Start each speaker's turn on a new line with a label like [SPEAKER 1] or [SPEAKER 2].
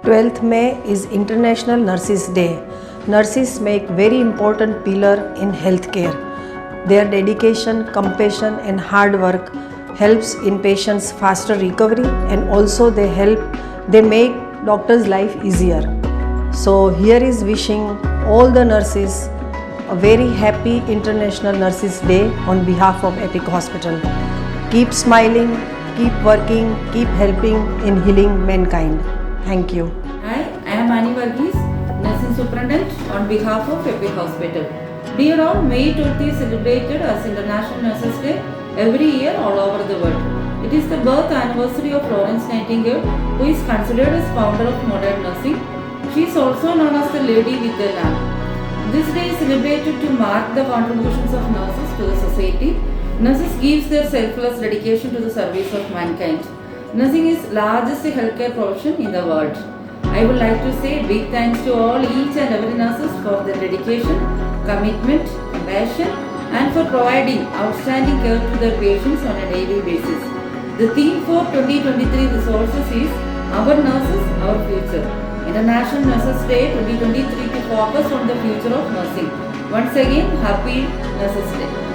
[SPEAKER 1] 12th May is International Nurses Day. Nurses make very important pillar in healthcare. Their dedication, compassion and hard work helps in patients faster recovery, and also they make doctors life easier. So here is wishing all the nurses a very happy International Nurses Day on behalf of Epic Hospital. Keep smiling, keep working, keep helping in healing mankind. Thank you.
[SPEAKER 2] Hi, I am Annie Varghese, Nursing Superintendent on behalf of Epic Hospital. Dear all, May 20th is celebrated as International Nurses Day every year all over the world. It is the birth anniversary of Florence Nightingale, who is considered as founder of modern nursing. She is also known as the Lady with the Lamp. This day is celebrated to mark the contributions of nurses to the society. Nurses gives their selfless dedication to the service of mankind. Nursing is largest healthcare profession in the world. I would like to say big thanks to all each and every nurses for their dedication, commitment, compassion, and for providing outstanding care to their patients on a daily basis. The theme for 2023 resources is Our Nurses, Our Future. International Nurses Day 2023 to focus on the future of nursing. Once again, happy Nurses Day.